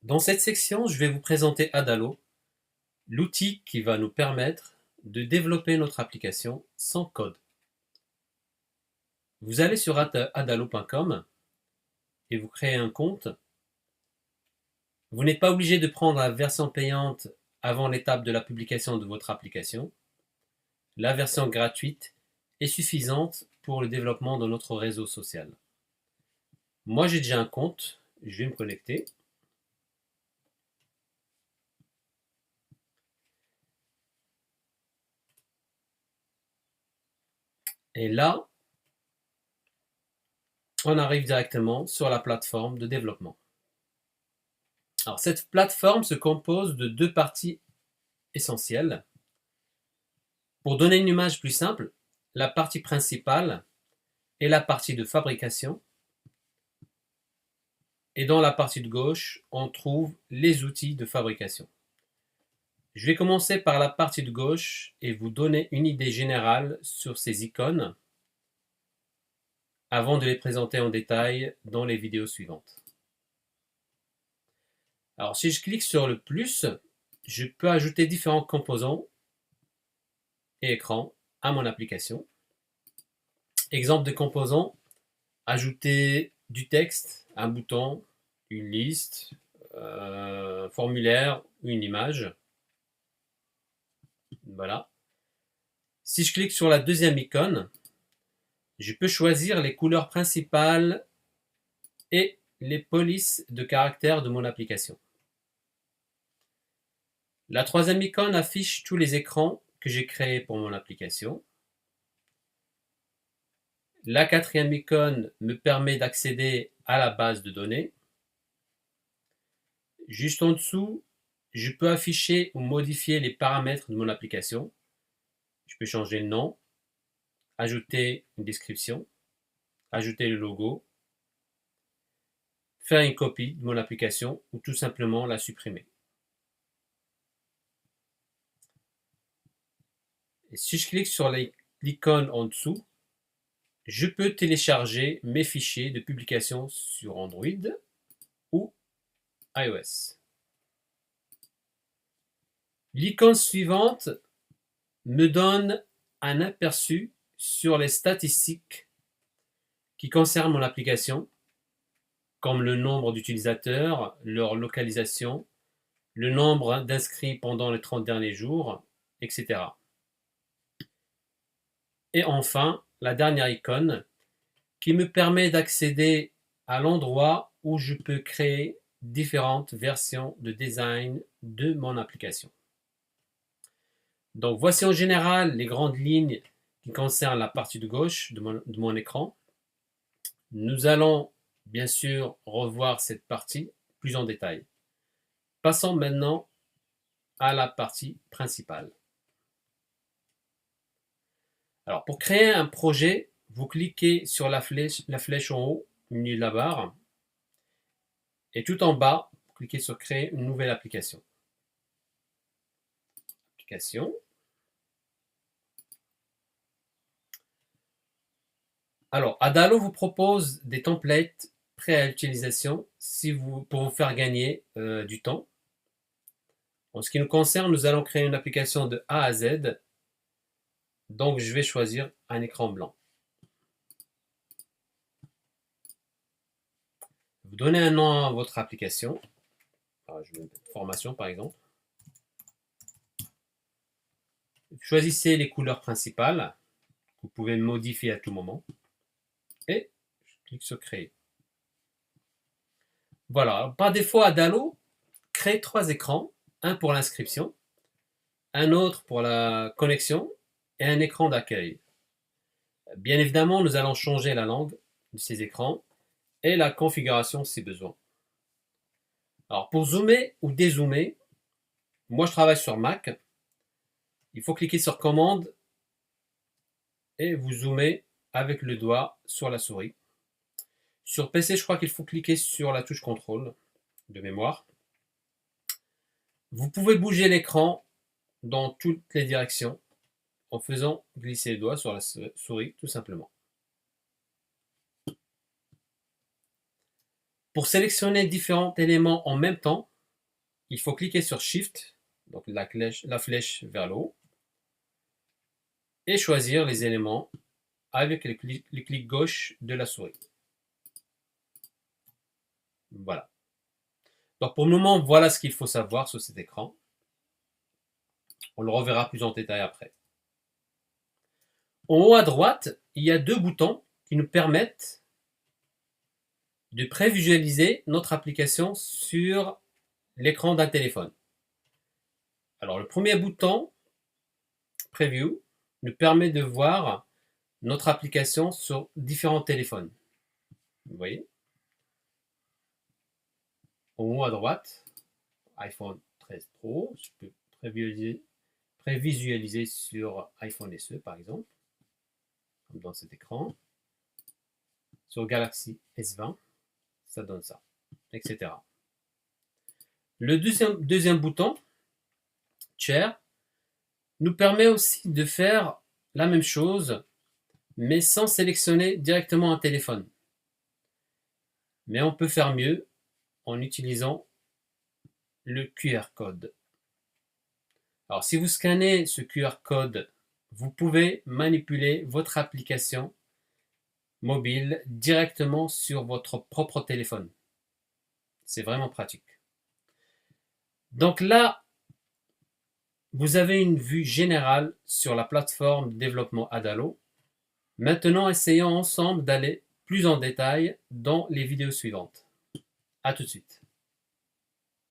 Dans cette section, je vais vous présenter Adalo, l'outil qui va nous permettre de développer notre application sans code. Vous allez sur adalo.com et vous créez un compte. Vous n'êtes pas obligé de prendre la version payante avant l'étape de la publication de votre application. La version gratuite est suffisante pour le développement de notre réseau social. Moi, j'ai déjà un compte, je vais me connecter. Et là, on arrive directement sur la plateforme de développement. Alors, cette plateforme se compose de deux parties essentielles. Pour donner une image plus simple, la partie principale est la partie de fabrication. Et dans la partie de gauche, on trouve les outils de fabrication. Je vais commencer par la partie de gauche et vous donner une idée générale sur ces icônes avant de les présenter en détail dans les vidéos suivantes. Alors, si je clique sur le plus, je peux ajouter différents composants et écrans à mon application. Exemple de composants, ajouter du texte, un bouton, une liste, un formulaire ou une image. Voilà. Si je clique sur la deuxième icône, je peux choisir les couleurs principales et les polices de caractères de mon application. La troisième icône affiche tous les écrans que j'ai créés pour mon application. La quatrième icône me permet d'accéder à la base de données. Juste en dessous, je peux afficher ou modifier les paramètres de mon application. Je peux changer le nom, ajouter une description, ajouter le logo, faire une copie de mon application ou tout simplement la supprimer. Et si je clique sur l'icône en dessous, je peux télécharger mes fichiers de publication sur Android ou iOS. L'icône suivante me donne un aperçu sur les statistiques qui concernent mon application, comme le nombre d'utilisateurs, leur localisation, le nombre d'inscrits pendant les 30 derniers jours, etc. Et enfin, la dernière icône qui me permet d'accéder à l'endroit où je peux créer différentes versions de design de mon application. Donc voici en général les grandes lignes qui concernent la partie de gauche de mon écran. Nous allons bien sûr revoir cette partie plus en détail. Passons maintenant à la partie principale. Alors pour créer un projet, vous cliquez sur la flèche en haut, au milieu de la barre, et tout en bas, vous cliquez sur créer une nouvelle application. Application. Alors, Adalo vous propose des templates prêts à l'utilisation pour vous faire gagner du temps. En ce qui nous concerne, nous allons créer une application de A à Z. Donc, je vais choisir un écran blanc. Vous donnez un nom à votre application. Alors, je vais mettre formation par exemple. Choisissez les couleurs principales. Vous pouvez modifier à tout moment. Et je clique sur créer. Voilà. Par défaut, Adalo crée 3 écrans. Un pour l'inscription, un autre pour la connexion et un écran d'accueil. Bien évidemment, nous allons changer la langue de ces écrans et la configuration si besoin. Alors pour zoomer ou dézoomer, moi je travaille sur Mac. Il faut cliquer sur commande et vous zoomez avec le doigt sur la souris. Sur PC, je crois qu'il faut cliquer sur la touche contrôle de mémoire. Vous pouvez bouger l'écran dans toutes les directions en faisant glisser le doigt sur la souris tout simplement. Pour sélectionner différents éléments en même temps, il faut cliquer sur Shift, donc la flèche vers le haut, et choisir les éléments avec le clic gauche de la souris. Voilà. Donc pour le moment, voilà ce qu'il faut savoir sur cet écran. On le reverra plus en détail après. En haut à droite, il y a deux boutons qui nous permettent de prévisualiser notre application sur l'écran d'un téléphone. Alors le premier bouton, Preview, nous permet de voir notre application sur différents téléphones. Vous voyez? En haut à droite, iPhone 13 Pro, je peux prévisualiser sur iPhone SE par exemple, comme dans cet écran. Sur Galaxy S20, ça donne ça, etc. Le deuxième bouton, Share, nous permet aussi de faire la même chose, mais sans sélectionner directement un téléphone. Mais on peut faire mieux en utilisant le QR code. Alors, si vous scannez ce QR code, vous pouvez manipuler votre application mobile directement sur votre propre téléphone. C'est vraiment pratique. Donc là, vous avez une vue générale sur la plateforme de développement Adalo. Maintenant, essayons ensemble d'aller plus en détail dans les vidéos suivantes. À tout de suite.